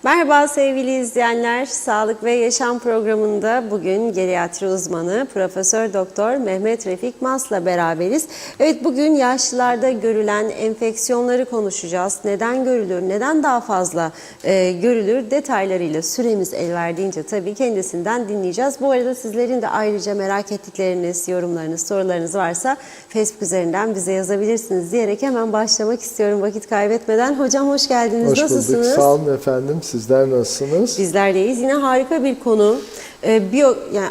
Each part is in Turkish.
Merhaba sevgili izleyenler. Sağlık ve Yaşam programında bugün geriatri uzmanı Profesör Doktor Mehmet Refik Mas'la beraberiz. Evet, bugün yaşlılarda görülen enfeksiyonları konuşacağız. Neden görülür, neden daha fazla görülür detaylarıyla süremiz el verdiğince tabii kendisinden dinleyeceğiz. Bu arada sizlerin de ayrıca merak ettikleriniz, yorumlarınız, sorularınız varsa Facebook üzerinden bize yazabilirsiniz diyerek hemen başlamak istiyorum vakit kaybetmeden. Hocam hoş geldiniz. Hoş Nasılsınız? bulduk. Sağ olun efendim. Sizler nasılsınız? Bizler deyiz. Yine harika bir konu.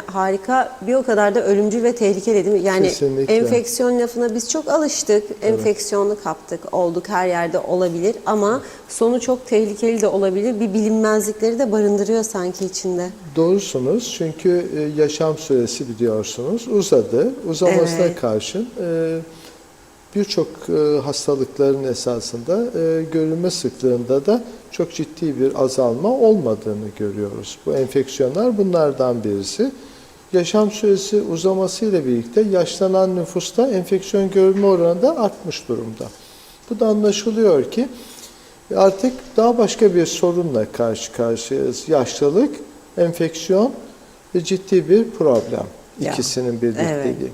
Harika, bir o kadar da ölümcül ve tehlikeli değil mi? Yani kesinlikle. Enfeksiyon lafına biz çok alıştık. Enfeksiyonlu kaptık, olduk, her yerde olabilir ama sonu çok tehlikeli de olabilir. Bir bilinmezlikleri de barındırıyor sanki içinde. Doğrusunuz. Çünkü yaşam süresi biliyorsunuz uzadı. Uzamasına karşın birçok hastalıkların esasında görülme sıklığında da çok ciddi bir azalma olmadığını görüyoruz. Bu enfeksiyonlar bunlardan birisi. Yaşam süresi uzamasıyla birlikte yaşlanan nüfusta enfeksiyon görülme oranı da artmış durumda. Bu da anlaşılıyor ki artık daha başka bir sorunla karşı karşıyayız. Yaşlılık, enfeksiyon ve ciddi bir problem. İkisinin birlikteliği. Evet.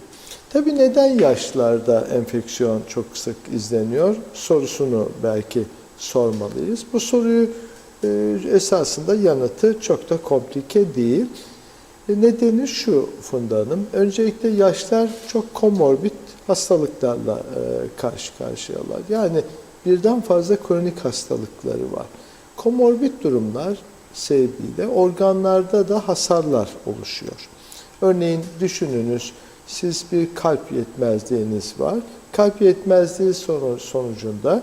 Tabii neden yaşlılarda enfeksiyon çok sık izleniyor sorusunu belki sormalıyız. Bu soruyu esasında yanıtı çok da komplike değil. Nedeni şu Funda Hanım, öncelikle yaşlar çok komorbid hastalıklarla karşı karşıyalar. Yani birden fazla kronik hastalıkları var. Komorbid durumlar sebebiyle organlarda da hasarlar oluşuyor. Örneğin düşününüz, siz bir kalp yetmezliğiniz var. Kalp yetmezliği sonucunda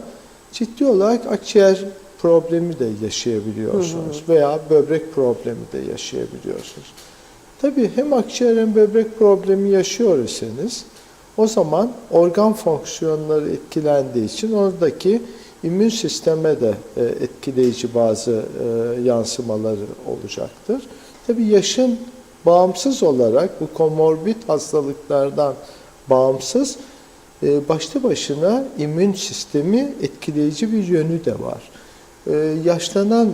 ciddi olarak akciğer problemi de yaşayabiliyorsunuz veya böbrek problemi de yaşayabiliyorsunuz. Tabii hem akciğer hem böbrek problemi yaşıyor iseniz o zaman organ fonksiyonları etkilendiği için oradaki immün sisteme de etkileyici bazı yansımaları olacaktır. Tabii yaşın bağımsız olarak bu komorbid hastalıklardan bağımsız başlı başına immün sistemi etkileyici bir yönü de var. Yaşlanan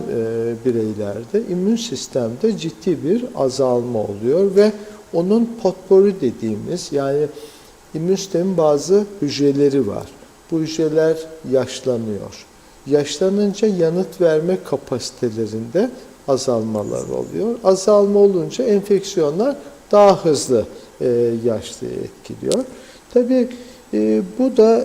bireylerde immün sistemde ciddi bir azalma oluyor ve onun potpori dediğimiz yani immün sistemin bazı hücreleri var. Bu hücreler yaşlanıyor. Yaşlanınca yanıt verme kapasitelerinde azalmalar oluyor. Azalma olunca enfeksiyonlar daha hızlı yaşlıyı etkiliyor. Tabii bu da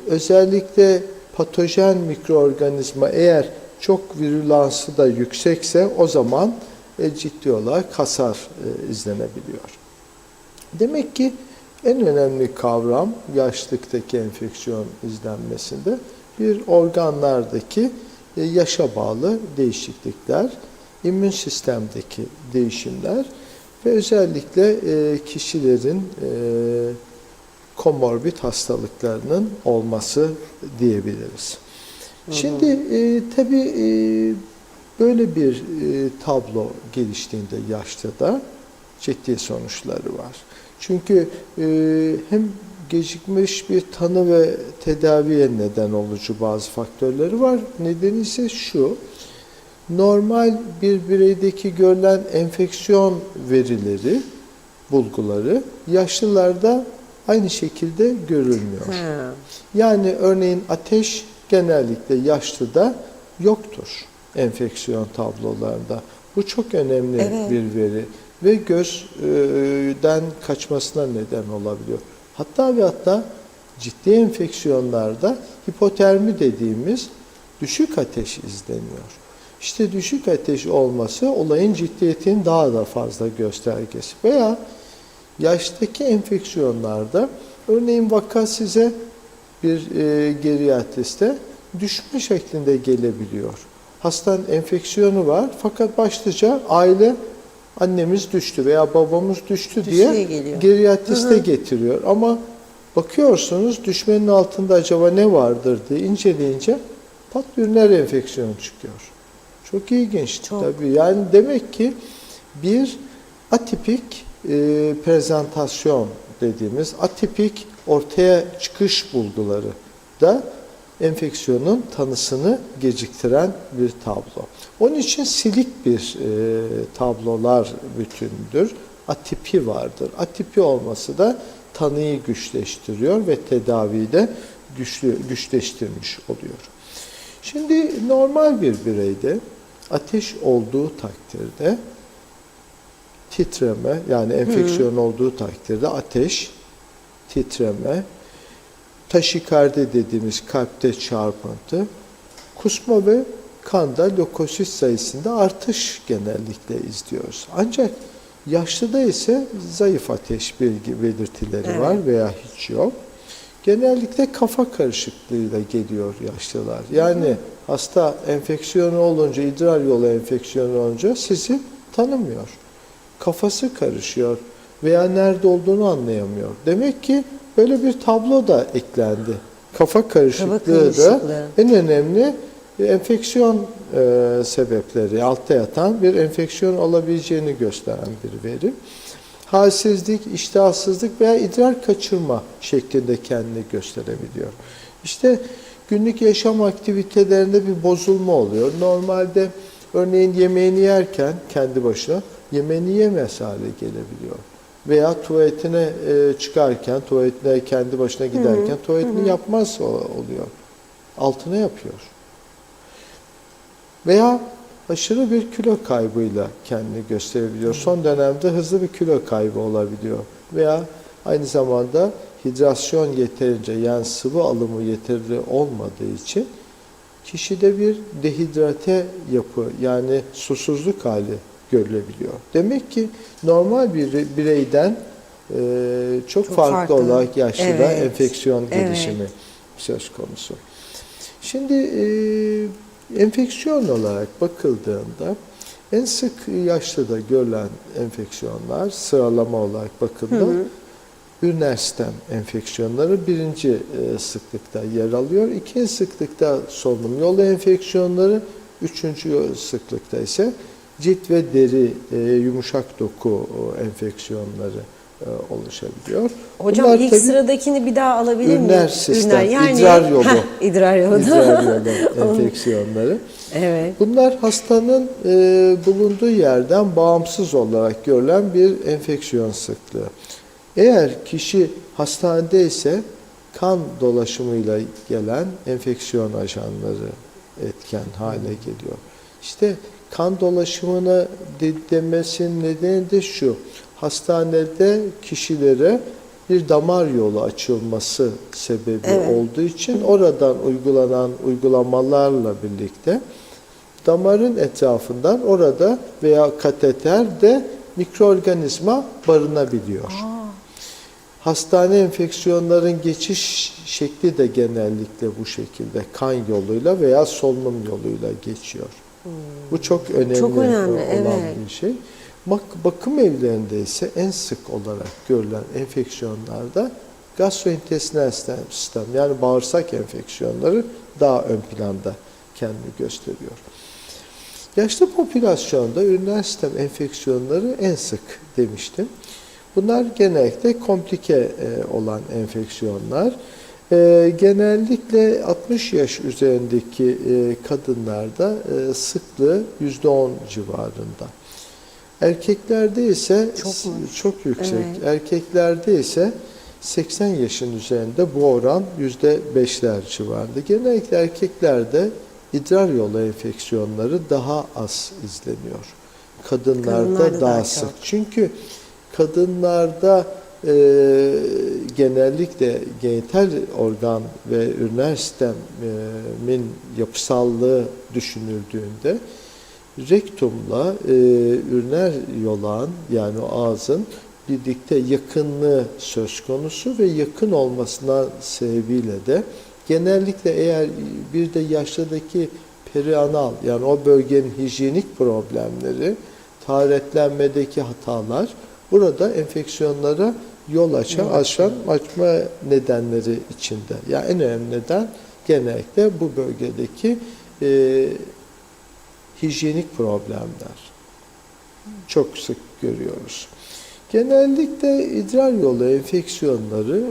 özellikle patojen mikroorganizma eğer çok virülansı da yüksekse o zaman ciddi olarak hasar izlenebiliyor. Demek ki en önemli kavram yaşlılıktaki enfeksiyon izlenmesinde bir organlardaki yaşa bağlı değişiklikler, immün sistemdeki değişimler ve özellikle kişilerin komorbid hastalıklarının olması diyebiliriz. Şimdi tabii böyle bir tablo geliştiğinde yaşlıda ciddi sonuçları var. Çünkü hem gecikmiş bir tanı ve tedaviye neden olucu bazı faktörleri var. Nedeni ise şu, normal bir bireydeki görülen enfeksiyon verileri, bulguları yaşlılarda aynı şekilde görülmüyor. Yani örneğin ateş genellikle yaşlıda yoktur enfeksiyon tablolarında. Bu çok önemli bir veri ve gözden kaçmasına neden olabiliyor. Hatta ciddi enfeksiyonlarda hipotermi dediğimiz düşük ateş izleniyor. İşte düşük ateş olması olayın ciddiyetinin daha da fazla göstergesi. Veya yaştaki enfeksiyonlarda örneğin vaka size bir geriatriste düşme şeklinde gelebiliyor. Hastanın enfeksiyonu var fakat başlıca aile annemiz düştü veya babamız düştü diye geriatriste getiriyor. Ama bakıyorsunuz düşmenin altında acaba ne vardır diye inceleyince pat üriner enfeksiyonu çıkıyor. Çok ilginç tabii. Yani demek ki bir atipik prezentasyon dediğimiz atipik ortaya çıkış bulguları da enfeksiyonun tanısını geciktiren bir tablo. Onun için silik bir tablolar bütündür. Atipi vardır. Atipi olması da tanıyı güçleştiriyor ve tedaviyi de güçleştirmiş oluyor. Şimdi normal bir bireyde ateş olduğu takdirde titreme, yani enfeksiyon olduğu takdirde ateş, titreme, taşikardi dediğimiz kalpte çarpıntı, kusma ve kanda lökosit sayısında artış genellikle izliyoruz. Ancak yaşlıda ise zayıf ateş belirtileri var veya hiç yok. Genellikle kafa karışıklığıyla geliyor yaşlılar. Yani hasta enfeksiyonu olunca, idrar yolu enfeksiyonu olunca sizi tanımıyor. Kafası karışıyor veya nerede olduğunu anlayamıyor. Demek ki böyle bir tablo da eklendi. Kafa karışıklığı da en önemli enfeksiyon sebepleri, altta yatan bir enfeksiyon olabileceğini gösteren bir veri. Halsizlik, iştahsızlık veya idrar kaçırma şeklinde kendini gösterebiliyor. İşte günlük yaşam aktivitelerinde bir bozulma oluyor. Normalde örneğin yemeğini yerken kendi başına yemeğini yemez hale gelebiliyor. Veya tuvaletine çıkarken, tuvaletine kendi başına giderken tuvaletini yapmaz oluyor. Altına yapıyor. Veya aşırı bir kilo kaybıyla kendini gösterebiliyor. Son dönemde hızlı bir kilo kaybı olabiliyor. Veya aynı zamanda hidrasyon yeterince, yani sıvı alımı yeterli olmadığı için kişide bir dehidrate yapı, yani susuzluk hali görülebiliyor. Demek ki normal bir bireyden çok farklı olarak yaşlıda enfeksiyon gelişimi söz konusu. Şimdi enfeksiyon olarak bakıldığında en sık yaşlıda görülen enfeksiyonlar sıralama olarak bakıldığında üriner stem enfeksiyonları birinci sıklıkta yer alıyor. İkinci sıklıkta solunum yolu enfeksiyonları, üçüncü sıklıkta ise cilt ve deri, yumuşak doku enfeksiyonları oluşabiliyor. Hocam bunlar ilk sıradakini bir daha alabilir miyim? Üriner sistem, yani, idrar yolu. İdrar yolu. İdrar yolu enfeksiyonları. Evet. Bunlar hastanın bulunduğu yerden bağımsız olarak görülen bir enfeksiyon sıklığı. Eğer kişi hastanede ise kan dolaşımıyla gelen enfeksiyon ajanları etken hale geliyor. İşte kan dolaşımına demesinin nedeni de şu: hastanede kişilere bir damar yolu açılması sebebi olduğu için oradan uygulanan uygulamalarla birlikte damarın etrafından orada veya kateterde mikroorganizma barınabiliyor. Hastane enfeksiyonların geçiş şekli de genellikle bu şekilde kan yoluyla veya solunum yoluyla geçiyor. Bu çok önemli, olan bir şey. Bakım evlerinde ise en sık olarak görülen enfeksiyonlarda gastrointestinal sistem, yani bağırsak enfeksiyonları daha ön planda kendini gösteriyor. Yaşlı popülasyonda üriner sistem enfeksiyonları en sık demiştim. Bunlar genellikle komplike olan enfeksiyonlar. Genellikle 60 yaş üzerindeki kadınlarda sıklığı %10 civarında. Erkeklerde ise çok yüksek. Evet. Erkeklerde ise 80 yaşın üzerinde bu oran %5'ler civarında. Genellikle erkeklerde idrar yolu enfeksiyonları daha az izleniyor. Kadınlarda daha sık. Çünkü kadınlarda genellikle genital organ ve üriner sistemin yapısallığı düşünüldüğünde rektumla üriner yolağın, yani o ağzın birlikte yakınlığı söz konusu ve yakın olmasına sebebiyle de genellikle eğer bir de yaşlıdaki perianal, yani o bölgenin hijyenik problemleri, taharetlenmedeki hatalar burada enfeksiyonlara yol açma nedenleri içinde. Yani en önemli neden genellikle bu bölgedeki hijyenik problemler. Çok sık görüyoruz. Genellikle idrar yolu enfeksiyonları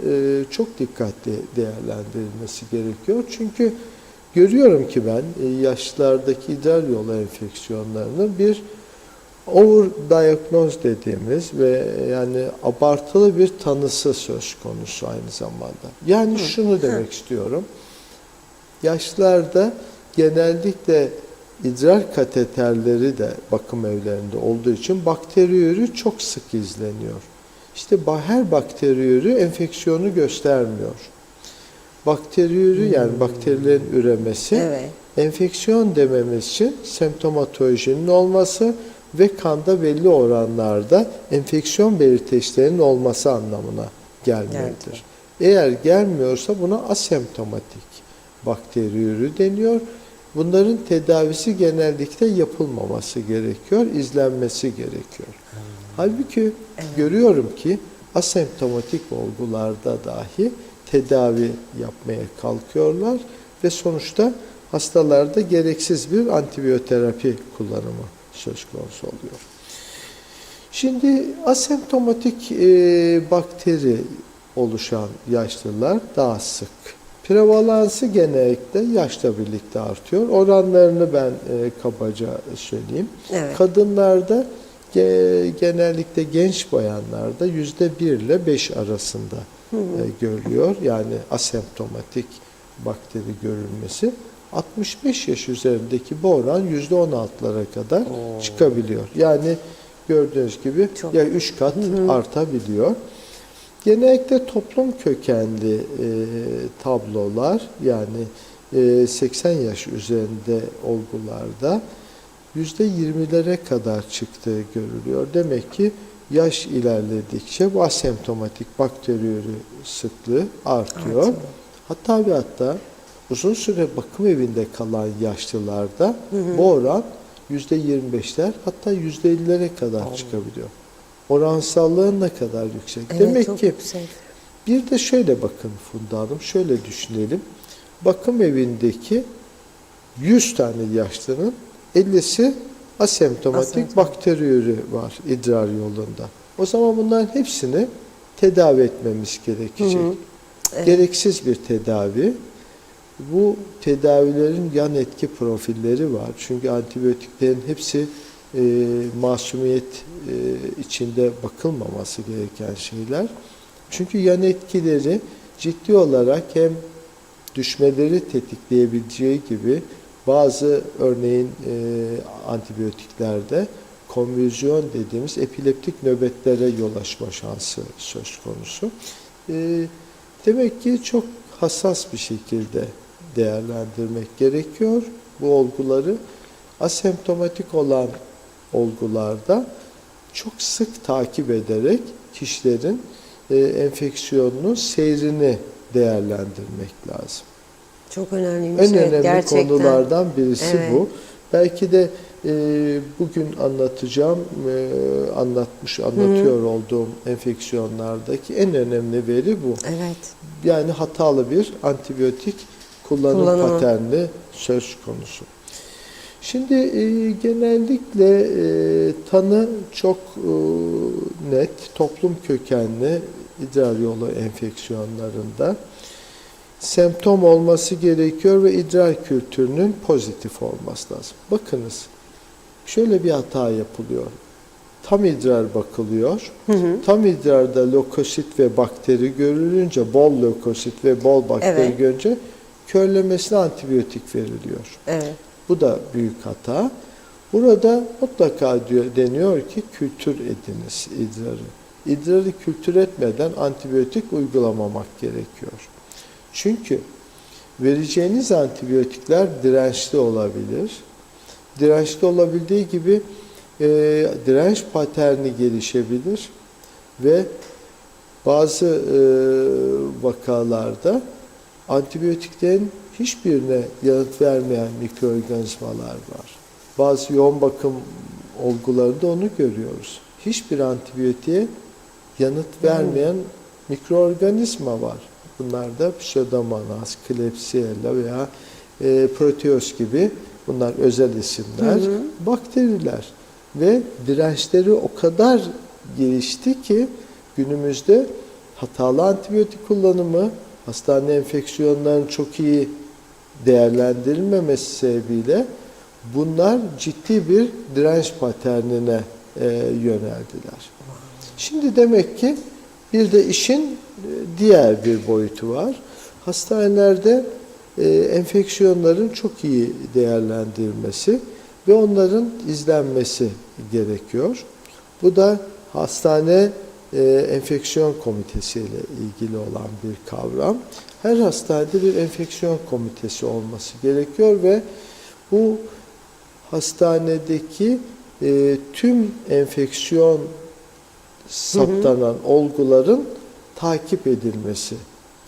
çok dikkatli değerlendirilmesi gerekiyor. Çünkü görüyorum ki ben yaşlılardaki idrar yolu enfeksiyonlarını bir overdiagnoz dediğimiz ve yani abartılı bir tanısı söz konusu aynı zamanda. Yani şunu demek istiyorum. Yaşlılarda genellikle idrar kateterleri de bakım evlerinde olduğu için bakteriyürü çok sık izleniyor. İşte her bakteriyürü enfeksiyonu göstermiyor. Bakteriyürü yani bakterilerin üremesi, enfeksiyon dememiz için semptomatolojinin olması ve kanda belli oranlarda enfeksiyon belirteçlerinin olması anlamına gelmektedir. Eğer gelmiyorsa buna asemptomatik bakteriyürü deniyor. Bunların tedavisi genellikle yapılmaması gerekiyor, izlenmesi gerekiyor. Halbuki görüyorum ki asemptomatik olgularda dahi tedavi yapmaya kalkıyorlar ve sonuçta hastalarda gereksiz bir antibiyoterapi kullanımı söz konusu oluyor. Şimdi asemptomatik bakteri oluşan yaşlılar daha sık. Prevalansı genellikle yaşla birlikte artıyor. Oranlarını ben kabaca söyleyeyim. Kadınlarda genellikle genç bayanlarda %1 ile 5 arasında görülüyor. Yani asemptomatik bakteri görülmesi. 65 yaş üzerindeki bu oran %16'lara kadar çıkabiliyor. Yani gördüğünüz gibi ya 3 kat artabiliyor. Genellikle toplum kökenli tablolar yani 80 yaş üzerinde olgularda %20'lere kadar çıktığı görülüyor. Demek ki yaş ilerledikçe bu asemptomatik bakteriyürü sıklığı artıyor. Hatta uzun süre bakım evinde kalan yaşlılarda bu oran %25'ler hatta %50'lere kadar çıkabiliyor. Oransallığı ne kadar yüksek. Evet, demek ki yüksek. Bir de şöyle bakın Funda Hanım, şöyle düşünelim. Bakım evindeki 100 tane yaşlının 50'si asemptomatik bakteriyürü var idrar yolunda. O zaman bunların hepsini tedavi etmemiz gerekecek. Gereksiz bir tedavi. Bu tedavilerin yan etki profilleri var. Çünkü antibiyotiklerin hepsi masumiyet içinde bakılmaması gereken şeyler. Çünkü yan etkileri ciddi olarak hem düşmeleri tetikleyebileceği gibi bazı örneğin antibiyotiklerde konvülsiyon dediğimiz epileptik nöbetlere yol açma şansı söz konusu. Demek ki çok hassas bir şekilde değerlendirmek gerekiyor bu olguları. Asemptomatik olan olgularda çok sık takip ederek kişilerin enfeksiyonunun seyrini değerlendirmek lazım. Çok önemliymiş. En önemli gerçekten. Konulardan birisi bu. Belki de bugün anlatacağım, anlatıyor olduğum enfeksiyonlardaki en önemli veri bu. Yani hatalı bir antibiyotik kullanım paterni söz konusu. Şimdi genellikle tanı çok net, toplum kökenli idrar yolu enfeksiyonlarında semptom olması gerekiyor ve idrar kültürünün pozitif olması lazım. Bakınız, şöyle bir hata yapılıyor. Tam idrar bakılıyor. Tam idrarda lökosit ve bakteri görülünce, bol lökosit ve bol bakteri görünce körlemesine antibiyotik veriliyor. Bu da büyük hata. Burada mutlaka deniyor ki kültür ediniz idrarı. İdrarı kültür etmeden antibiyotik uygulamamak gerekiyor. Çünkü vereceğiniz antibiyotikler dirençli olabilir. Dirençli olabildiği gibi direnç paterni gelişebilir ve bazı vakalarda antibiyotiklerin hiçbirine yanıt vermeyen mikroorganizmalar var. Bazı yoğun bakım olgularında onu görüyoruz. Hiçbir antibiyotiğe yanıt vermeyen mikroorganizma var. Bunlar da Pseudomonas, Klebsiella veya Proteus gibi bunlar özel isimler, bakteriler. Ve dirençleri o kadar gelişti ki günümüzde hatalı antibiyotik kullanımı, hastane enfeksiyonlarının çok iyi değerlendirilmemesi sebebiyle bunlar ciddi bir direnç paternine yöneldiler. Şimdi demek ki bir de işin diğer bir boyutu var. Hastanelerde enfeksiyonların çok iyi değerlendirilmesi ve onların izlenmesi gerekiyor. Bu da hastane enfeksiyon komitesi ile ilgili olan bir kavram. Her hastanede bir enfeksiyon komitesi olması gerekiyor ve bu hastanedeki tüm enfeksiyon saptanan olguların takip edilmesi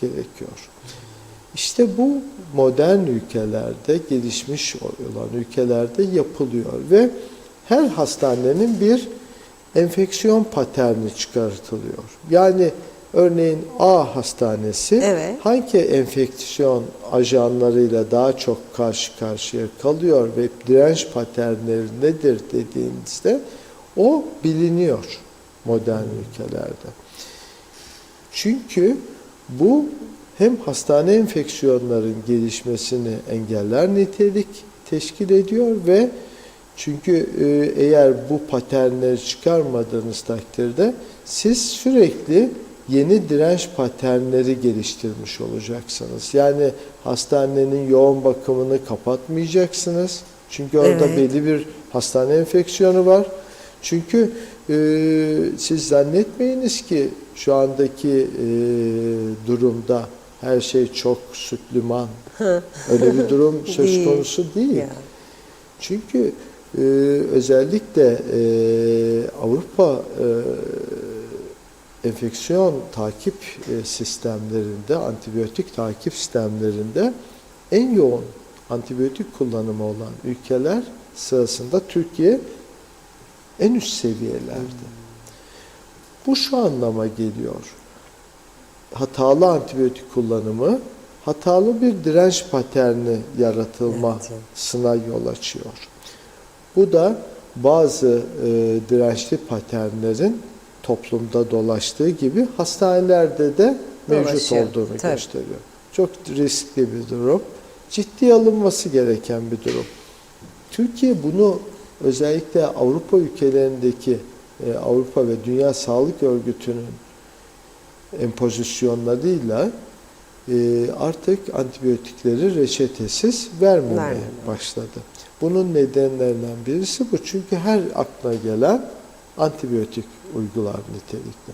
gerekiyor. İşte bu modern ülkelerde, gelişmiş olan ülkelerde yapılıyor ve her hastanenin bir enfeksiyon paterni çıkartılıyor. Yani örneğin A hastanesi hangi enfeksiyon ajanlarıyla daha çok karşı karşıya kalıyor ve direnç paternleri nedir dediğinizde o biliniyor modern ülkelerde. Çünkü bu hem hastane enfeksiyonların gelişmesini engeller nitelik teşkil ediyor ve çünkü eğer bu paternleri çıkarmadığınız takdirde siz sürekli yeni direnç paternleri geliştirmiş olacaksınız. Yani hastanenin yoğun bakımını kapatmayacaksınız. Çünkü orada belli bir hastane enfeksiyonu var. Çünkü siz zannetmeyiniz ki şu andaki durumda her şey çok sütlüman. Öyle bir durum söz konusu değil. Çünkü özellikle Avrupa enfeksiyon takip sistemlerinde, antibiyotik takip sistemlerinde en yoğun antibiyotik kullanımı olan ülkeler sırasında Türkiye en üst seviyelerde. Bu şu anlama geliyor. Hatalı antibiyotik kullanımı, hatalı bir direnç paterni yaratılmasına yol açıyor. Bu da bazı dirençli paternlerin toplumda dolaştığı gibi hastanelerde de mevcut olduğunu gösteriyor. Çok riskli bir durum. Ciddiye alınması gereken bir durum. Türkiye bunu özellikle Avrupa ülkelerindeki Avrupa ve Dünya Sağlık Örgütü'nün empozisyonlarıyla artık antibiyotikleri reçetesiz vermemeye başladı. Bunun nedenlerinden birisi bu. Çünkü her aklına gelen antibiyotik uygular nitelikte.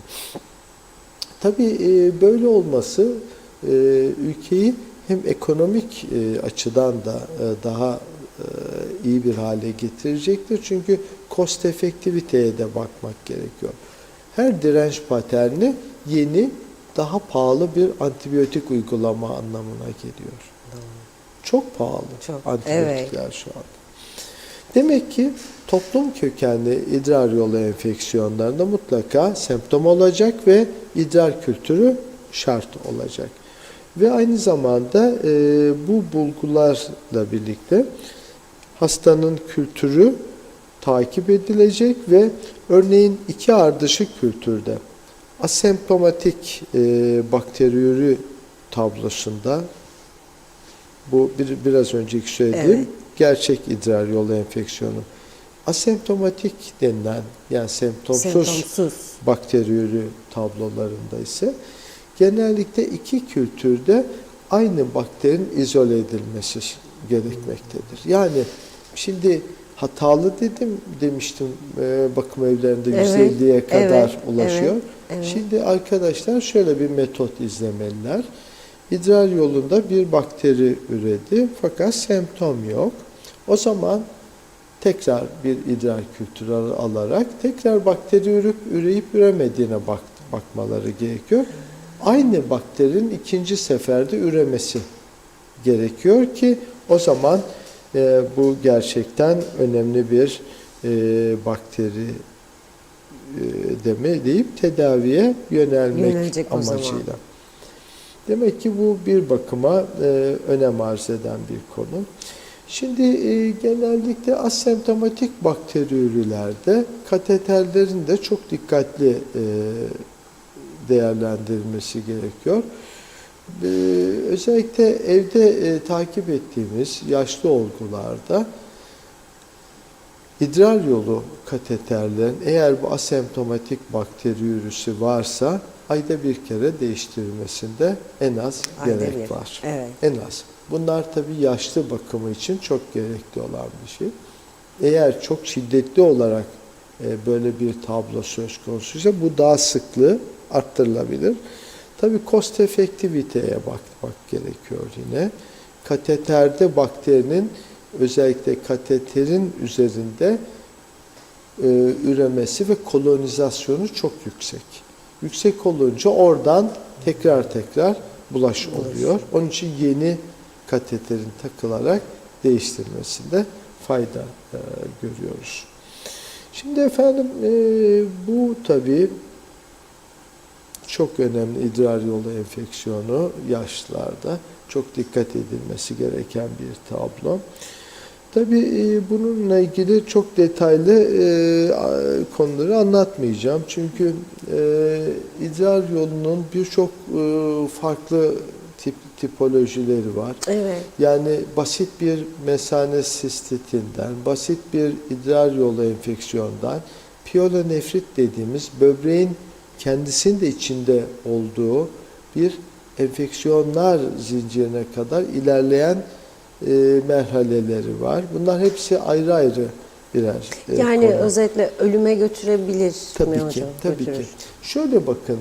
Tabii böyle olması ülkeyi hem ekonomik açıdan da daha iyi bir hale getirecektir. Çünkü cost efektiviteye de bakmak gerekiyor. Her direnç paterni yeni, daha pahalı bir antibiyotik uygulama anlamına geliyor. Çok pahalı antibiyotikler şu anda. Demek ki toplum kökenli idrar yolu enfeksiyonlarında mutlaka semptom olacak ve idrar kültürü şart olacak. Ve aynı zamanda bu bulgularla birlikte hastanın kültürü takip edilecek ve örneğin iki ardışık kültürde asemptomatik bakteriyürü tablosunda bu biraz önceki söylediğim gerçek idrar yolu enfeksiyonu. Asemptomatik denilen yani semptomsuz bakteriyürü tablolarında ise genellikle iki kültürde aynı bakterinin izole edilmesi gerekmektedir. Yani şimdi hatalı demiştim bakım evlerinde %50'ye kadar ulaşıyor. Şimdi arkadaşlar şöyle bir metot izlemeliler. İdrar yolunda bir bakteri üredi fakat semptom yok. O zaman tekrar bir idrar kültürü alarak tekrar bakteri üreyip üremediğine bakmaları gerekiyor. Aynı bakterinin ikinci seferde üremesi gerekiyor ki o zaman bu gerçekten önemli bir bakteri deyip tedaviye yönelmek amacıyla. Demek ki bu bir bakıma önem arz eden bir konu. Şimdi genellikle asemptomatik bakteriyelerde kateterlerin de çok dikkatli değerlendirilmesi gerekiyor. Özellikle evde takip ettiğimiz yaşlı olgularda idrar yolu kateterlerin eğer bu asemptomatik bakteriyürüsü varsa ayda bir kere değiştirilmesinde en az gerek var. Evet. En az. Bunlar tabii yaşlı bakımı için çok gerekli olan bir şey. Eğer çok şiddetli olarak böyle bir tablo söz konusuysa bu daha sıklığı arttırılabilir. Tabii cost efektiviteye bakmak gerekiyor yine. Kateterde bakterinin özellikle kateterin üzerinde üremesi ve kolonizasyonu çok yüksek. Yüksek olunca oradan tekrar bulaş oluyor. Onun için yeni kateterin takılarak değiştirilmesinde fayda görüyoruz. Şimdi efendim bu tabii çok önemli idrar yolu enfeksiyonu yaşlılarda çok dikkat edilmesi gereken bir tablo. Tabii bununla ilgili çok detaylı konuları anlatmayacağım. Çünkü idrar yolunun birçok farklı tipolojileri var. Evet. Yani basit bir mesane sistitinden, basit bir idrar yolu enfeksiyondan, piyelonefrit dediğimiz böbreğin kendisinin de içinde olduğu bir enfeksiyonlar zincirine kadar ilerleyen merhaleleri var. Bunlar hepsi ayrı ayrı birer Yani konu. özetle ölüme götürebilir Tabii mi ki, hocam? tabii Götürür. ki. Şöyle bakın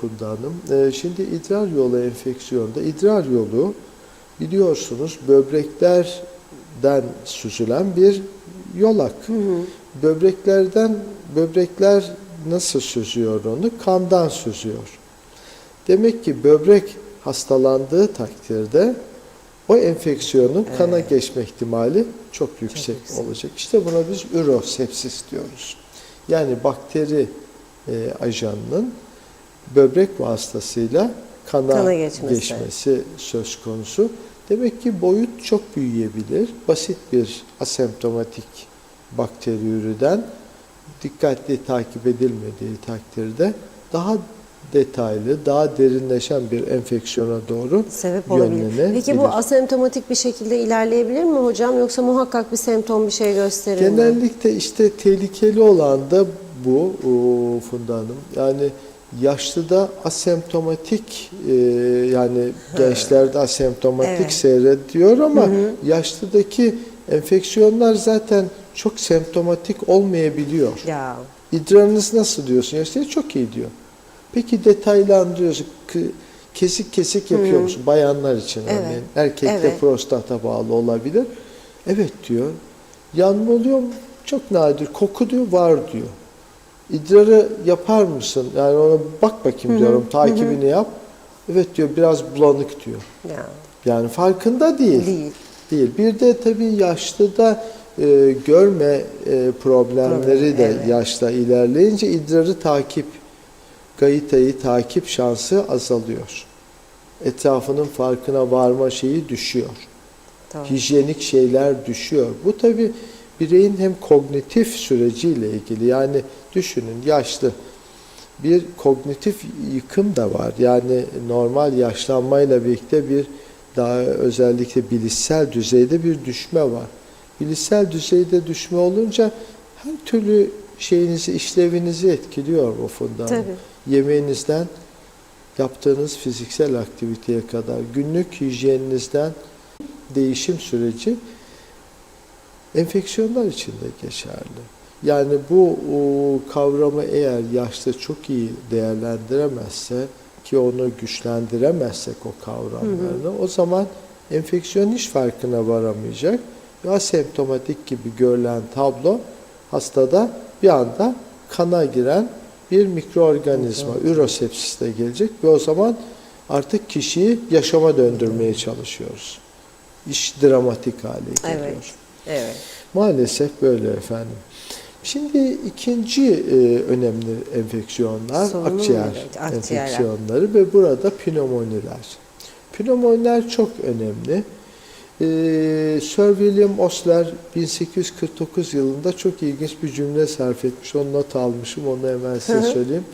Funda Hanım, şimdi idrar yolu enfeksiyonda idrar yolu biliyorsunuz böbreklerden süzülen bir yolak. Böbrekler nasıl süzüyor onu? Kandan süzüyor. Demek ki böbrek hastalandığı takdirde o enfeksiyonun kana geçme ihtimali çok yüksek olacak. İşte buna biz ürosepsis diyoruz. Yani bakteri ajanının böbrek vasıtasıyla kana geçmesi söz konusu. Demek ki boyut çok büyüyebilir. Basit bir asemptomatik bakteriyürüden dikkatli takip edilmediği takdirde daha detaylı, daha derinleşen bir enfeksiyona doğru sebep olabilir. Peki bu asemptomatik bir şekilde ilerleyebilir mi hocam? Yoksa muhakkak bir semptom bir şey gösterir mi? Genellikle işte tehlikeli olan da bu Funda Hanım. Yani yaşlıda asemptomatik yani gençlerde asemptomatik seyrediyor ama yaşlıdaki enfeksiyonlar zaten çok semptomatik olmayabiliyor. Ya. İdrarınız nasıl diyorsun? Yaşlıya çok iyi diyor. Peki detaylandırıyorsun. Kesik kesik yapıyor musun? Bayanlar için örneğin. Erkekte prostata bağlı olabilir. Evet diyor. Yanma oluyor mu? Çok nadir. Koku diyor, var diyor. İdrarı yapar mısın? Yani ona bak bakayım diyorum. Takibini yap. Evet diyor, biraz bulanık diyor. Ya. Yani farkında değil. Değil. Bir de tabii yaşlıda görme problemleri de yaşla ilerleyince idrarı gayitayı takip şansı azalıyor. Etrafının farkına varma şeyi düşüyor. Tamam. Hijyenik şeyler düşüyor. Bu tabii bireyin hem kognitif süreciyle ilgili. Yani düşünün, yaşlı bir kognitif yıkım da var. Yani normal yaşlanmayla birlikte bir daha özellikle bilişsel düzeyde bir düşme var. Bilişsel düzeyde düşme olunca her türlü şeyinizi, işlevinizi etkiliyor bu Funda Hanım. Yemeğinizden yaptığınız fiziksel aktiviteye kadar, günlük hijyeninizden değişim süreci enfeksiyonlar için de geçerli. Yani bu kavramı eğer yaşta çok iyi değerlendiremezse, ki onu güçlendiremezsek o kavramlarını, o zaman enfeksiyon hiç farkına varamayacak ve asemptomatik gibi görülen tablo hastada bir anda kana giren bir mikroorganizma, ürosepsisle gelecek ve o zaman artık kişiyi yaşama döndürmeye çalışıyoruz. İş dramatik hale geliyor. Evet. Maalesef böyle efendim. Şimdi ikinci önemli enfeksiyonlar akciğer enfeksiyonları ve burada pneumoniler. Pneumoniler çok önemli. Sir William Osler 1849 yılında çok ilginç bir cümle sarf etmiş. Onu not almışım, onu hemen size söyleyeyim.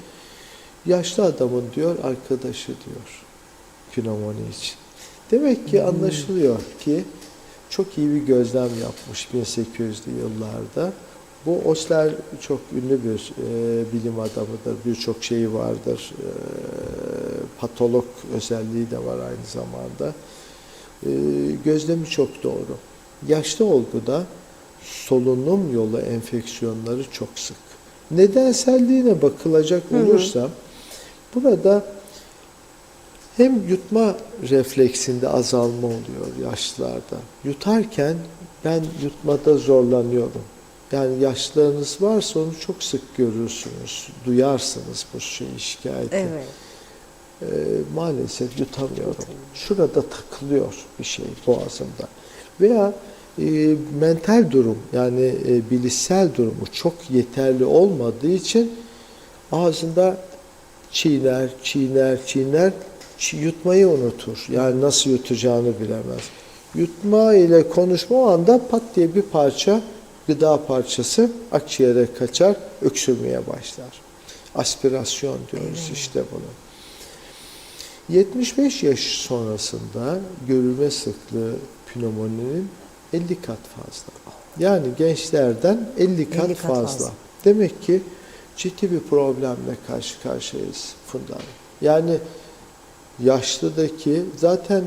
Yaşlı adamın diyor, arkadaşı diyor pnömoni için. Demek ki anlaşılıyor ki çok iyi bir gözlem yapmış 1800'lü yıllarda. Bu Osler çok ünlü bir bilim adamıdır. Birçok şeyi vardır. Patolog özelliği de var aynı zamanda. Gözlemi çok doğru. Yaşlı olguda solunum yolu enfeksiyonları çok sık. Nedenselliğine bakılacak olursa burada hem yutma refleksinde azalma oluyor yaşlılarda. Yutarken ben yutmada zorlanıyorum. Yani yaşlarınız varsa onu çok sık görürsünüz, duyarsınız bu şeyi, şikayeti. Evet. Maalesef yutamıyorum. Şurada takılıyor bir şey boğazımda. Veya mental durum, yani bilişsel durumu çok yeterli olmadığı için ağzında çiğner, yutmayı unutur. Yani nasıl yutacağını bilemez. Yutma ile konuşma o anda pat diye bir parça, gıda parçası akciğere kaçar, öksürmeye başlar. Aspirasyon diyoruz işte bunu. 75 yaş sonrasında görülme sıklığı pnömoninin 50 kat fazla. Yani gençlerden 50 kat fazla. Demek ki ciddi bir problemle karşı karşıyayız Funda Hanım. Yani yaşlıdaki zaten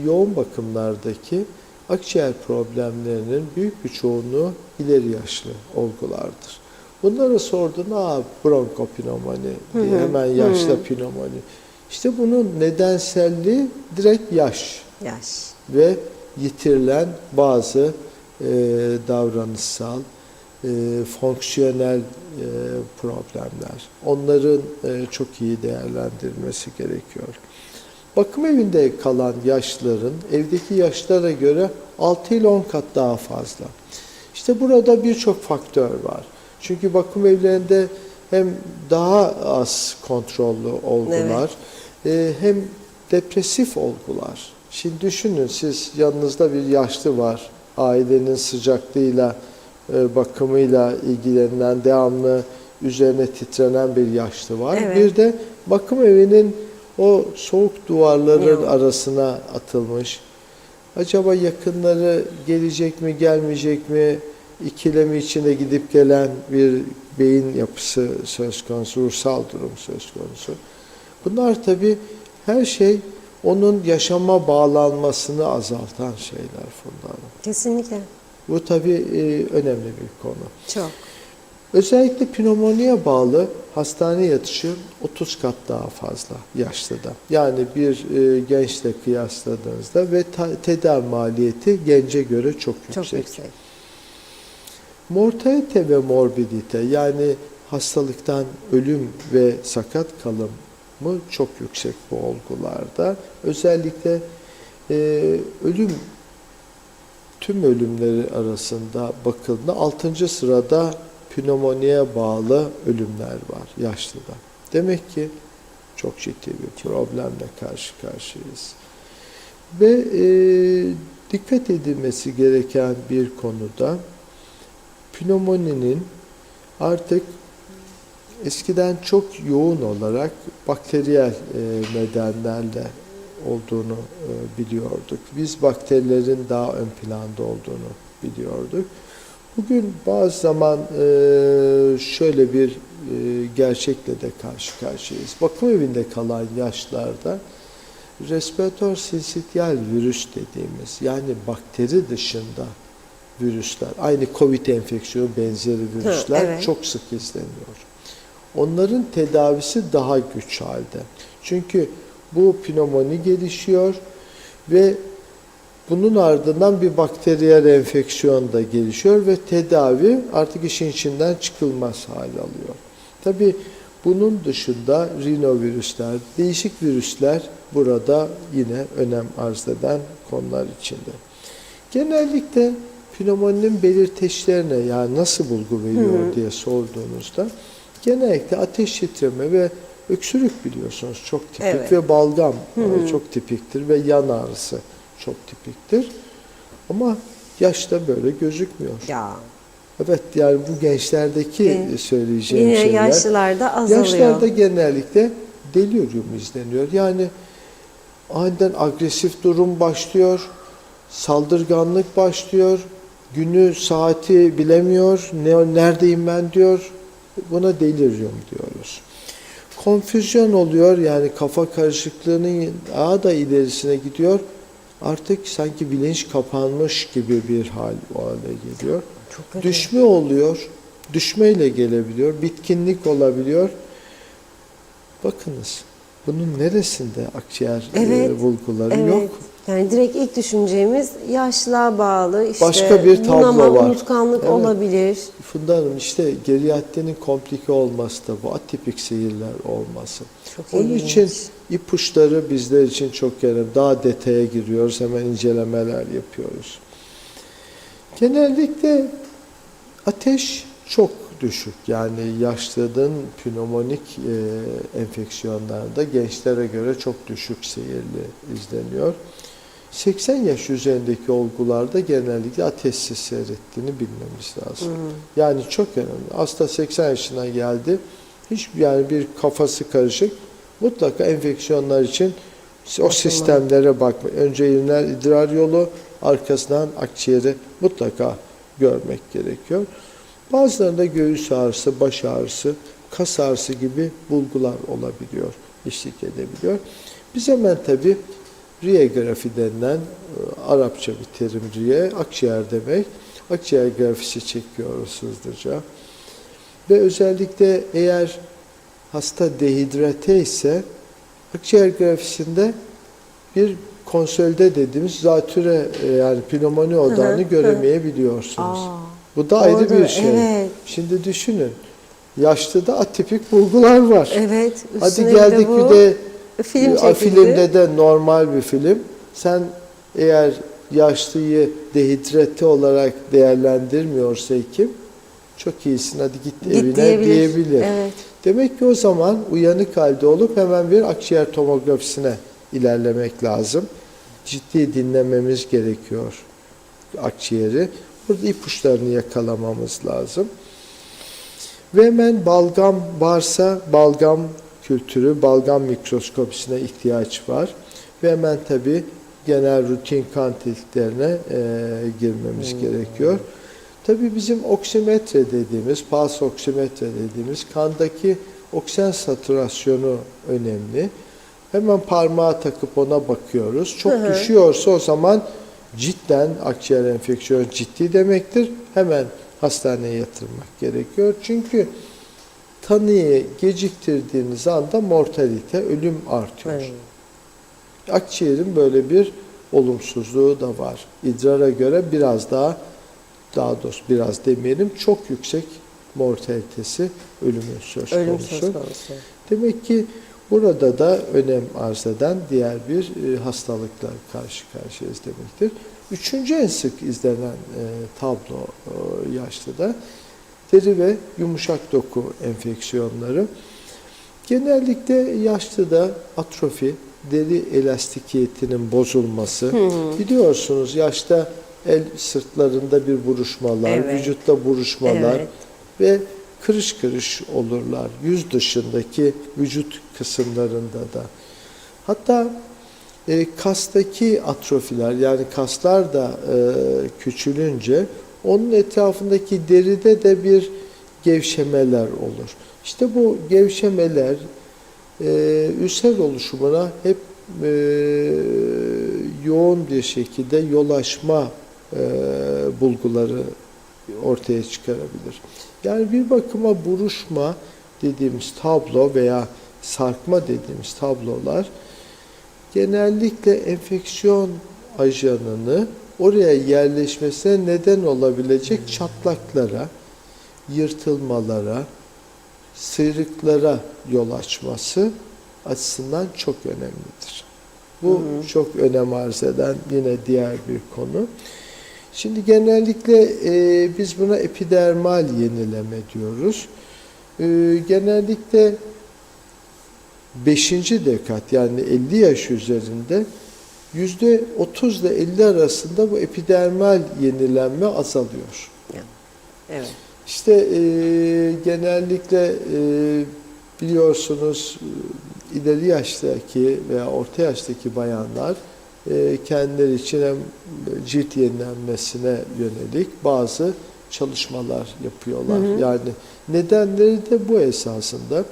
yoğun bakımlardaki akciğer problemlerinin büyük bir çoğunluğu ileri yaşlı olgulardır. Bunlara sorduğunda bronkopnömoni diye hemen yaşlı pnömoni. İşte bunun nedenselliği direkt yaş. Ve yitirilen bazı davranışsal, fonksiyonel problemler. Onların çok iyi değerlendirilmesi gerekiyor. Bakım evinde kalan yaşlıların evdeki yaşlara göre 6 ile 10 kat daha fazla. İşte burada birçok faktör var. Çünkü bakım evlerinde hem daha az kontrollü olgular, hem depresif olgular. Şimdi düşünün, siz yanınızda bir yaşlı var, ailenin sıcaklığıyla, bakımıyla ilgilenen, devamlı üzerine titrenen bir yaşlı var. Evet. Bir de bakım evinin o soğuk duvarların arasına atılmış. Acaba yakınları gelecek mi, gelmeyecek mi, ikilemi içine gidip gelen bir beyin yapısı söz konusu, ruhsal durum söz konusu. Bunlar tabii her şey onun yaşama bağlanmasını azaltan şeyler Funda Hanım. Kesinlikle. Bu tabii önemli bir konu. Çok. Özellikle pnömoniye bağlı hastane yatışı 30 kat daha fazla yaşlıda. Yani bir gençle kıyasladığınızda ve tedavi maliyeti gence göre çok yüksek. Çok yüksek. Mortalite ve morbidite, yani hastalıktan ölüm ve sakat kalımı çok yüksek bu olgularda. Özellikle tüm ölümleri arasında bakıldığında 6. sırada pnömoniye bağlı ölümler var yaşlıda. Demek ki çok ciddi bir problemle karşı karşıyayız. Ve dikkat edilmesi gereken bir konuda pnömoninin artık eskiden çok yoğun olarak bakteriyel nedenlerle olduğunu biliyorduk. Biz bakterilerin daha ön planda olduğunu biliyorduk. Bugün bazı zaman şöyle bir gerçekle de karşı karşıyayız. Bakım evinde kalan yaşlarda respiratör sinsitial virüs dediğimiz, yani bakteri dışında virüsler, aynı COVID enfeksiyonu benzeri virüsler çok sık izleniyor. Onların tedavisi daha güç halde. Çünkü bu pnömoni gelişiyor ve bunun ardından bir bakteriyel enfeksiyon da gelişiyor ve tedavi artık işin içinden çıkılmaz hale alıyor. Tabii bunun dışında rinovirüsler, değişik virüsler burada yine önem arz eden konular içinde. Genellikle pnömoninin belirteçlerine, yani nasıl bulgu veriyor diye sorduğunuzda genellikle ateş titreme ve öksürük biliyorsunuz çok tipik ve balgam çok tipiktir ve yan ağrısı çok tipiktir. Ama yaşta böyle gözükmüyor. Ya. Evet, yani bu gençlerdeki söyleyeceğim Yine şeyler. yaşlılarda azalıyor. Yaşlarda genellikle delirium izleniyor. Yani aniden agresif durum başlıyor, saldırganlık başlıyor, günü saati bilemiyor, neredeyim ben diyor. Buna delirium diyoruz. Konfüzyon oluyor, yani kafa karışıklığının daha da ilerisine gidiyor. Artık sanki bilinç kapanmış gibi bir hal o hale geliyor. Çok kötü. Düşme oluyor, düşmeyle gelebiliyor, bitkinlik olabiliyor. Bakınız, bunun neresinde akciğer bulguları yok? Yani direkt ilk düşüneceğimiz yaşlılığa bağlı, işte Başka bir tablo bunama, var. unutkanlık Evet. olabilir. Funda Hanım, işte geriatrinin komplike olması da bu, atipik seyirler olması. Çok Onun ilginç. için ipuçları bizler için çok önemli. Daha detaya giriyoruz, hemen incelemeler yapıyoruz. Genellikle ateş çok düşük. Yani yaşlılığın pneumonik enfeksiyonlarında gençlere göre çok düşük seyirli izleniyor. 80 yaş üzerindeki olgularda genellikle ateşsiz seyrettiğini bilmemiz lazım. Yani çok önemli. Hasta 80 yaşına geldi. Yani bir kafası karışık. Mutlaka enfeksiyonlar için o sistemlere bakma. Önce üriner idrar yolu, arkasından akciğeri mutlaka görmek gerekiyor. Bazılarında göğüs ağrısı, baş ağrısı, kas ağrısı gibi bulgular olabiliyor, eşlik edebiliyor. Biz hemen tabii riyegrafi denilen Arapça bir terim, riye, akciğer demek. Akciğer grafisi çekiyoruz hızlıca. Ve özellikle eğer hasta dehidrate ise akciğer grafisinde bir konsolide dediğimiz zatüre, yani pnömoni odağını göremeyebiliyorsunuz. Bu da ayrı bir şey. Evet. Şimdi düşünün, yaşlıda atipik bulgular var. Evet. Hadi geldik bir de film çekildi. filmde de normal bir film. Sen eğer yaşlıyı dehidrate olarak değerlendirmiyorsa hekim, çok iyisin, hadi git evine diyebilir. Evet. Demek ki o zaman uyanık halde olup hemen bir akciğer tomografisine ilerlemek lazım. Ciddi dinlememiz gerekiyor akciğeri. Burada ipuçlarını yakalamamız lazım. Ve hemen balgam varsa balgam kültürü, balgam mikroskopisine ihtiyaç var. Ve hemen tabii genel rutin kan tetkiklerine girmemiz gerekiyor. Tabii bizim oksimetre dediğimiz, pulse oksimetre dediğimiz kandaki oksijen satürasyonu önemli. Hemen parmağı takıp ona bakıyoruz. Çok düşüyorsa o zaman cidden akciğer enfeksiyonu ciddi demektir. Hemen hastaneye yatırmak gerekiyor. Çünkü tanıyı geciktirdiğiniz anda mortalite, ölüm artıyor. Evet. Akciğerin böyle bir olumsuzluğu da var. İdrara göre biraz doğrusu biraz demeyelim, çok yüksek mortalitesi, ölümün söz konusu. Demek ki burada da önem arz eden diğer bir hastalıkla karşı karşıyayız demektir. Üçüncü en sık izlenen tablo yaşlıda deri ve yumuşak doku enfeksiyonları. Genellikle yaşlıda atrofi, deri elastikiyetinin bozulması. Biliyorsunuz yaşta el sırtlarında bir buruşmalar, vücutta buruşmalar ve kırış kırış olurlar. Yüz dışındaki vücut kısımlarında da. Hatta kastaki atrofiler, yani kaslar da küçülünce onun etrafındaki deride de bir gevşemeler olur. İşte bu gevşemeler ülser oluşumuna hep yoğun bir şekilde yol açma bulguları ortaya çıkarabilir. Yani bir bakıma buruşma dediğimiz tablo veya sarkma dediğimiz tablolar genellikle enfeksiyon ajanını oraya yerleşmesine neden olabilecek çatlaklara, yırtılmalara, sıyrıklara yol açması açısından çok önemlidir. Bu çok önem arz eden yine diğer bir konu. Şimdi genellikle biz buna epidermal yenileme diyoruz. Genellikle 5. dekat, yani 50 yaş üzerinde %30 ile 50 arasında bu epidermal yenilenme azalıyor. Evet. İşte genellikle biliyorsunuz ileri yaştaki veya orta yaştaki bayanlar kendileri için hem cilt yenilenmesine yönelik bazı çalışmalar yapıyorlar. Yani nedenleri de bu esasında.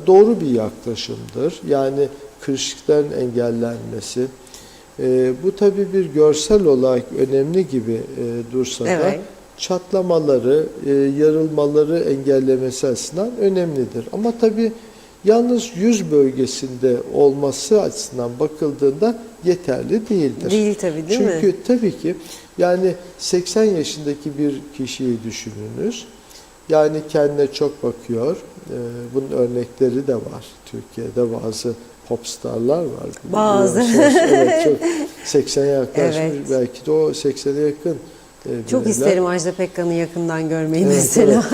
Doğru bir yaklaşımdır. Yani kırışıkların engellenmesi. Bu tabii bir görsel olarak önemli gibi dursa da çatlamaları, yarılmaları engellemesi açısından önemlidir. Ama tabii yalnız yüz bölgesinde olması açısından bakıldığında yeterli değildir. Değil tabii, değil mi? Çünkü tabii ki yani 80 yaşındaki bir kişiyi düşününüz. Yani kendine çok bakıyor. Bunun örnekleri de var. Türkiye'de bazı popstarlar var. Bazı. Evet, çok 80'e yaklaşmış. Evet. Belki de o 80'e yakın. Çok bireyler. isterim Ajda Pekkan'ı yakından görmeyi Evet, mesela.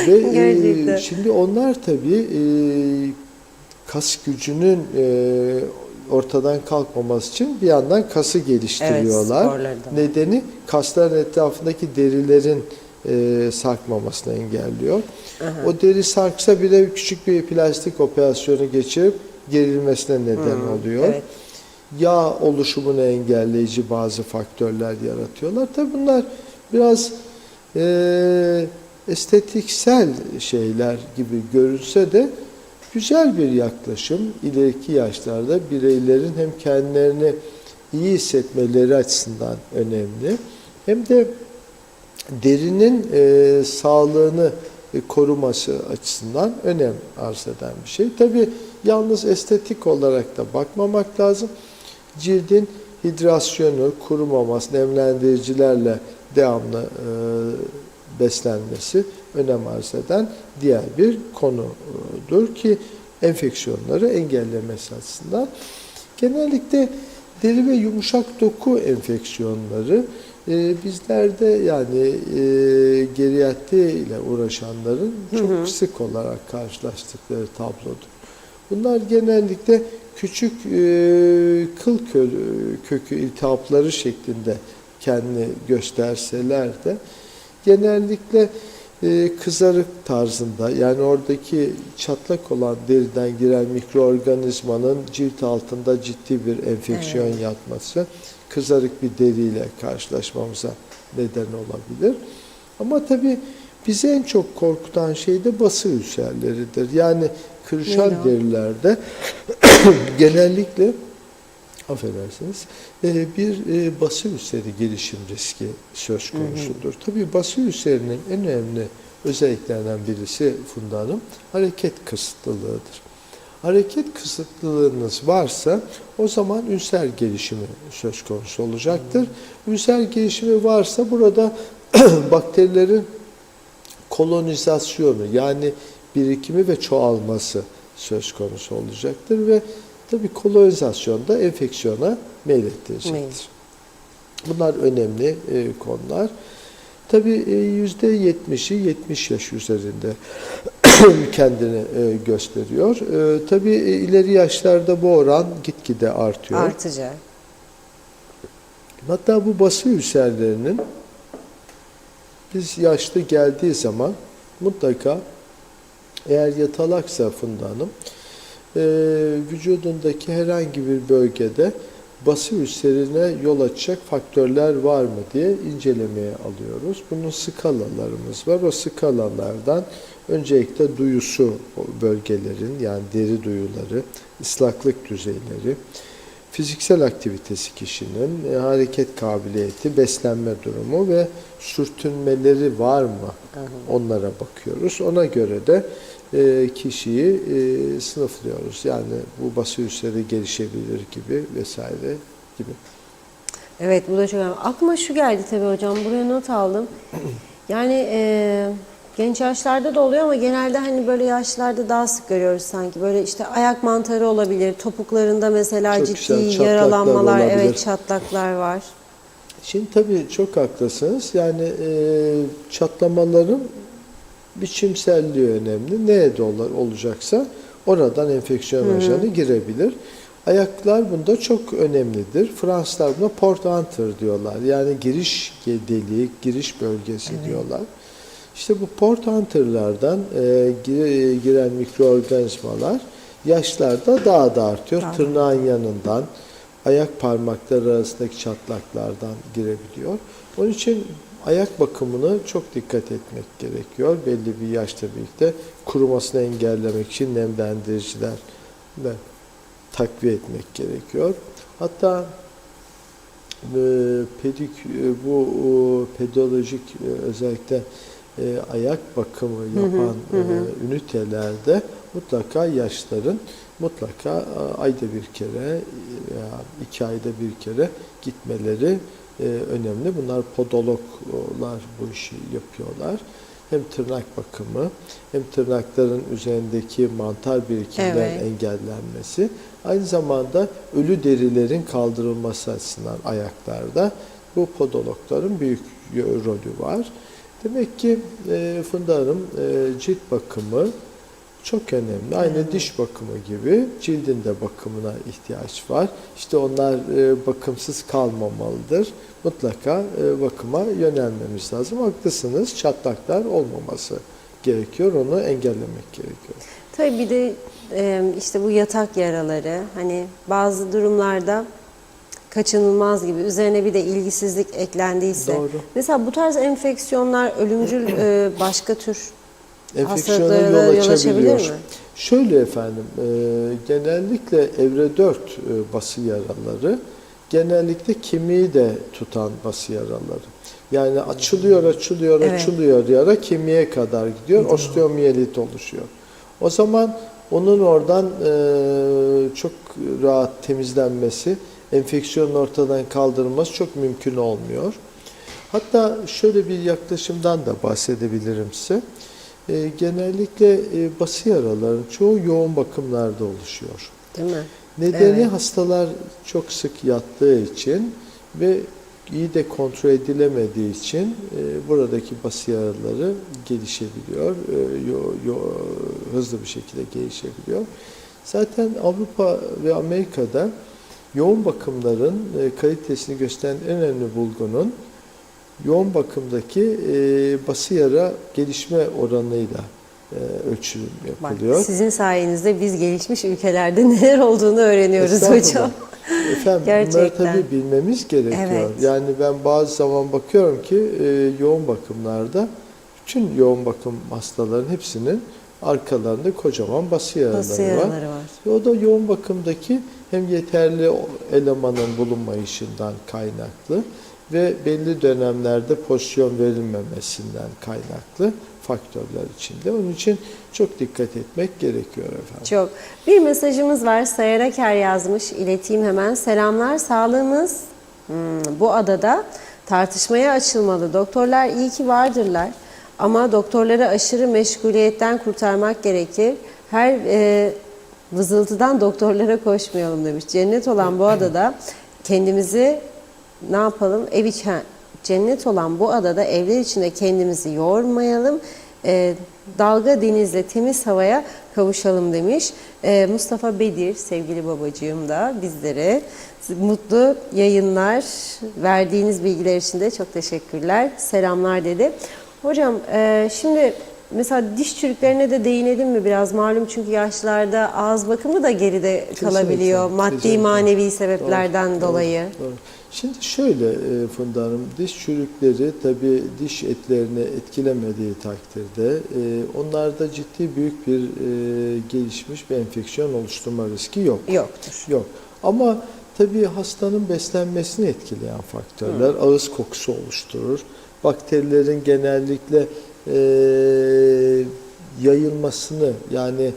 Ve Gerçekten. şimdi onlar tabii kas gücünün ortadan kalkmaması için bir yandan kası geliştiriyorlar. Evet, sporları da. Nedeni kasların etrafındaki derilerin sarkmamasını engelliyor. O deri sarksa bile küçük bir plastik operasyonu geçirip gerilmesine neden oluyor. Evet. Yağ oluşumunu engelleyici bazı faktörler yaratıyorlar. Tabii bunlar biraz estetiksel şeyler gibi görünse de güzel bir yaklaşım. İleriki yaşlarda bireylerin hem kendilerini iyi hissetmeleri açısından önemli, hem de derinin sağlığını koruması açısından önem arz eden bir şey. Tabii yalnız estetik olarak da bakmamak lazım. Cildin hidrasyonu, kurumaması, nemlendiricilerle devamlı beslenmesi önem arz eden diğer bir konudur ki enfeksiyonları engellemesi açısından. Genellikle deri ve yumuşak doku enfeksiyonları bizlerde yani geriatri ile uğraşanların çok sık olarak karşılaştıkları tablodur. Bunlar genellikle küçük kıl kökü iltihapları şeklinde kendini gösterseler de genellikle kızarık tarzında, yani oradaki çatlak olan deriden giren mikroorganizmanın cilt altında ciddi bir enfeksiyon yapması kızarık bir deriyle karşılaşmamıza neden olabilir. Ama tabii bizi en çok korkutan şey de bası ülserleridir. Yani kırışan derilerde genellikle affedersiniz bir bası ülseri gelişim riski söz konusudur. Tabii bası ülserinin en önemli özelliklerinden birisi Funda Hanım hareket kısıtlılığıdır. Hareket kısıtlılığınız varsa o zaman ülser gelişimi söz konusu olacaktır. Ülser gelişimi varsa burada bakterilerin kolonizasyonu, yani birikimi ve çoğalması söz konusu olacaktır ve tabii kolonizasyon da enfeksiyona meylettirecektir. Bunlar önemli konular. Tabii %70'i 70 yaş üzerinde kendini gösteriyor. Tabii ileri yaşlarda bu oran gitgide artıyor. Artacak. Hatta bu bası ülserlerinin biz yaşlı geldiği zaman mutlaka, eğer yatalaksa Funda Hanım, vücudundaki herhangi bir bölgede bası ülserine yol açacak faktörler var mı diye incelemeye alıyoruz. Bunun skalalarımız var. O skalalardan öncelikle duyusu bölgelerin, yani deri duyuları, ıslaklık düzeyleri, fiziksel aktivitesi kişinin, hareket kabiliyeti, beslenme durumu ve sürtünmeleri var mı? Onlara bakıyoruz. Ona göre de kişiyi sınıflıyoruz. Yani bu bası ülseri gelişebilir gibi vesaire gibi. Evet, bu da çok önemli. Aklıma şu geldi tabii hocam, buraya not aldım. Yani genç yaşlarda da oluyor ama genelde hani böyle yaşlarda daha sık görüyoruz sanki. Böyle işte ayak mantarı olabilir, topuklarında mesela Çok ciddi güzel çatlaklar yaralanmalar, olabilir. evet, çatlaklar var. Şimdi tabii çok haklısınız. Yani çatlamaların biçimselliği önemli. Neye de olacaksa oradan enfeksiyon ajanı girebilir. Ayaklar bunda çok önemlidir. Fransızlar buna porte-entrée diyorlar. Yani giriş deliği, giriş bölgesi diyorlar. İşte bu porte-entré'lerden giren mikroorganizmalar yaşlarda daha da artıyor. Tırnağın yanından, ayak parmakları arasındaki çatlaklardan girebiliyor. Onun için ayak bakımını çok dikkat etmek gerekiyor. Belli bir yaşla birlikte kurumasını engellemek için nemlendiricilerle takviye etmek gerekiyor. Hatta bu pedolojik özellikle ayak bakımı yapan ünitelerde mutlaka yaşların ayda bir kere veya 2 ayda bir kere gitmeleri önemli. Bunlar podologlar bu işi yapıyorlar. Hem tırnak bakımı hem tırnakların üzerindeki mantar birikimlerinin engellenmesi, aynı zamanda ölü derilerin kaldırılması açısından ayaklarda bu podologların büyük rolü var. Demek ki Funda Hanım, cilt bakımı çok önemli. Aynı diş bakımı gibi cildin de bakımına ihtiyaç var. İşte onlar bakımsız kalmamalıdır. Mutlaka bakıma yönelmemiz lazım. Haklısınız, çatlaklar olmaması gerekiyor. Onu engellemek gerekiyor. Tabii bir de işte bu yatak yaraları, hani bazı durumlarda kaçınılmaz gibi, üzerine bir de ilgisizlik eklendiyse. Doğru. Mesela bu tarz enfeksiyonlar ölümcül başka tür Enfeksiyona hastalıklara yol açabilir mi? Şöyle efendim, genellikle evre 4 bası yaraları genellikle kemiği de tutan bası yaraları. Yani açılıyor yara kemiğe kadar gidiyor, osteomiyelit oluşuyor. O zaman onun oradan çok rahat temizlenmesi, enfeksiyonun ortadan kaldırılması çok mümkün olmuyor. Hatta şöyle bir yaklaşımdan da bahsedebilirim size. Genellikle bası yaraların çoğu yoğun bakımlarda oluşuyor. Değil mi? Nedeni hastalar çok sık yattığı için ve iyi de kontrol edilemediği için buradaki bası yaraları gelişebiliyor, hızlı bir şekilde gelişebiliyor. Zaten Avrupa ve Amerika'da yoğun bakımların kalitesini gösteren en önemli bulgunun yoğun bakımdaki bası yara gelişme oranıyla ölçüm yapılıyor. Bak, sizin sayenizde biz gelişmiş ülkelerde neler olduğunu öğreniyoruz hocam. Efendim bunları tabii bilmemiz gerekiyor. Evet. Yani ben bazı zaman bakıyorum ki yoğun bakımlarda bütün yoğun bakım hastaların hepsinin arkalarında kocaman bası yaraları var. O da yoğun bakımdaki hem yeterli elemanın bulunmayışından kaynaklı ve belli dönemlerde pozisyon verilmemesinden kaynaklı faktörler içinde. Onun için çok dikkat etmek gerekiyor efendim. Çok. Bir mesajımız var. Sayar Aker yazmış. İleteyim hemen. Selamlar. Sağlığımız bu adada tartışmaya açılmalı. Doktorlar iyi ki vardırlar. Ama doktorları aşırı meşguliyetten kurtarmak gerekir. Her vızıltıdan doktorlara koşmayalım demiş. Cennet olan bu adada kendimizi ne yapalım? Cennet olan bu adada evler içinde kendimizi yormayalım. Dalga denizle temiz havaya kavuşalım demiş. Mustafa Bedir, sevgili babacığım da bizlere mutlu yayınlar, verdiğiniz bilgiler için de çok teşekkürler. Selamlar dedi. Hocam şimdi mesela diş çürüklerine de değinelim mi biraz? Malum çünkü yaşlarda ağız bakımı da geride kalabiliyor. Maddi manevi sebeplerden dolayı. Doğru. Şimdi şöyle Funda Hanım, diş çürükleri tabii diş etlerini etkilemediği takdirde onlarda ciddi büyük bir gelişmiş bir enfeksiyon oluşturma riski yok. Yoktur. Yok. Ama tabii hastanın beslenmesini etkileyen faktörler ağız kokusu oluşturur. Bakterilerin genellikle yayılmasını yani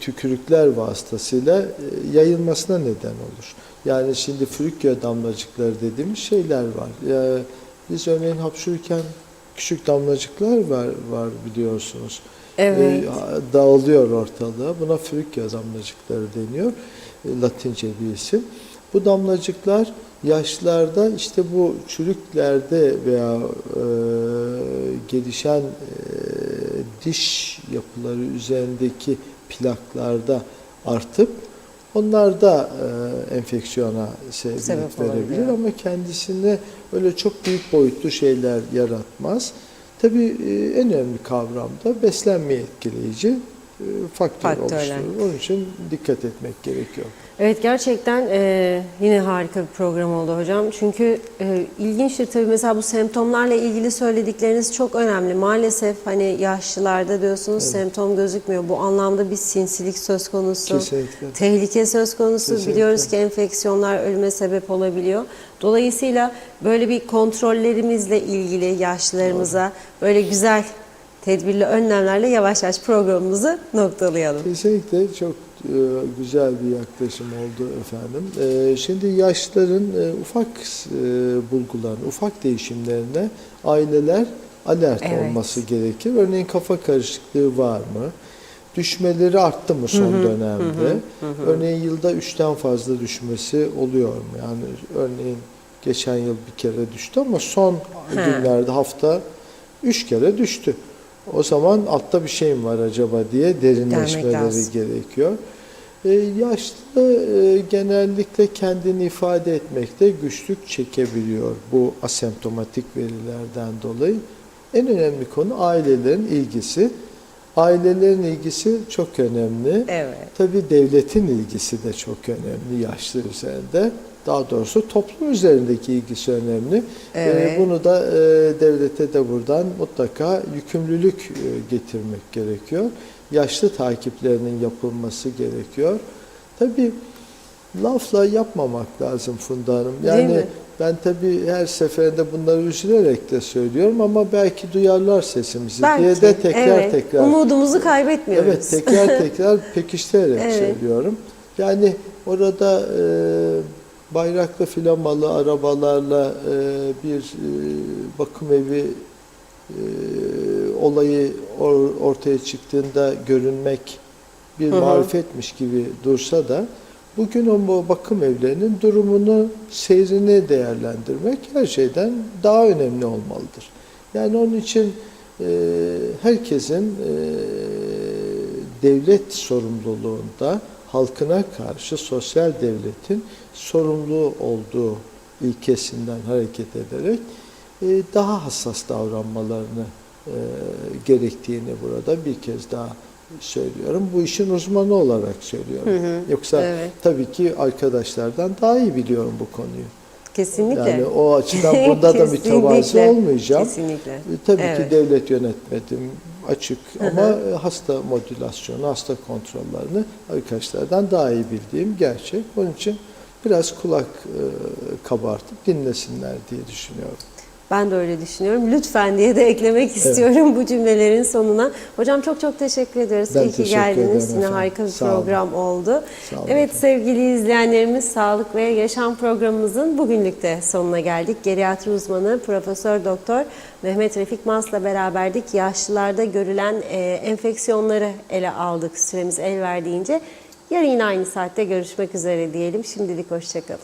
tükürükler vasıtasıyla yayılmasına neden olur. Yani şimdi frükya damlacıkları dediğimiz şeyler var. Biz örneğin hapşururken küçük damlacıklar var biliyorsunuz. Evet. Dağılıyor ortalığa. Buna frükya damlacıkları deniyor. Latince bir isim. Bu damlacıklar yaşlarda işte bu çürüklerde veya gelişen diş yapıları üzerindeki plaklarda artıp Onlar da enfeksiyona sebebiyet verebilir olabiliyor. ama kendisine öyle çok büyük boyutlu şeyler yaratmaz. Tabii en önemli kavram da beslenme etkileyici faktör Faktörler. oluşturur. Onun için dikkat etmek gerekiyor. Evet, gerçekten yine harika bir program oldu hocam. Çünkü ilginçtir tabii, mesela bu semptomlarla ilgili söyledikleriniz çok önemli. Maalesef hani yaşlılarda diyorsunuz semptom gözükmüyor. Bu anlamda bir sinsilik söz konusu. Kesinlikle. Tehlike söz konusu. Kesinlikle. Biliyoruz ki enfeksiyonlar ölüme sebep olabiliyor. Dolayısıyla böyle bir kontrollerimizle ilgili yaşlılarımıza böyle güzel tedbirli önlemlerle yavaş yavaş programımızı noktalayalım. Kesinlikle çok güzel bir yaklaşım oldu efendim. Şimdi yaşlıların ufak bulgularına, ufak değişimlerine aileler alert olması gerekir. Örneğin kafa karışıklığı var mı? Düşmeleri arttı mı son dönemde? Örneğin yılda 3'ten fazla düşmesi oluyor mu? Yani örneğin geçen yıl bir kere düştü ama son günlerde hafta 3 kere düştü. O zaman altta bir şey mi var acaba diye derinleşmeleri gerekiyor. Yaşlı genellikle kendini ifade etmekte güçlük çekebiliyor bu asemptomatik verilerden dolayı. En önemli konu ailelerin ilgisi. Ailelerin ilgisi çok önemli. Evet. Tabii devletin ilgisi de çok önemli yaşlı üzerinde. Daha doğrusu toplum üzerindeki ilgisi önemli. Evet. Bunu da devlete de buradan mutlaka yükümlülük getirmek gerekiyor. Yaşlı takiplerinin yapılması gerekiyor. Tabii lafla yapmamak lazım Funda Hanım. Yani ben tabii her seferinde bunları üzülerek de söylüyorum ama belki duyarlar sesimizi diye de tekrar umudumuzu kaybetmiyoruz. Evet, tekrar pekiştirerek söylüyorum. Yani orada bayraklı flamalı arabalarla bir bakım evi olayı ortaya çıktığında görünmek bir marifetmiş gibi dursa da bugün o bakım evlerinin durumunu, seyrini değerlendirmek her şeyden daha önemli olmalıdır. Yani onun için herkesin devlet sorumluluğunda halkına karşı sosyal devletin sorumlu olduğu ilkesinden hareket ederek daha hassas davranmalarını gerektiğini burada bir kez daha söylüyorum. Bu işin uzmanı olarak söylüyorum. Yoksa tabii ki arkadaşlardan daha iyi biliyorum bu konuyu. Kesinlikle. Yani o açıdan burada da mütevazi olmayacağım. Kesinlikle. Tabii ki devlet yönetmedim açık ama hasta modülasyonu, hasta kontrollerini arkadaşlardan daha iyi bildiğim gerçek. Onun için biraz kulak kabartıp dinlesinler diye düşünüyorum. Ben de öyle düşünüyorum. Lütfen diye de eklemek istiyorum bu cümlelerin sonuna. Hocam çok teşekkür ederiz. Ben İyi ki geldiniz. Yine harika bir program oldu. Evet sevgili izleyenlerimiz, Sağlık ve Yaşam programımızın bugünlük de sonuna geldik. Geriatri uzmanı Profesör Doktor Mehmet Refik Mas'la beraberdik. Yaşlılarda görülen enfeksiyonları ele aldık. Süremiz el verdiğince. Yarın yine aynı saatte görüşmek üzere diyelim. Şimdilik hoşça kalın.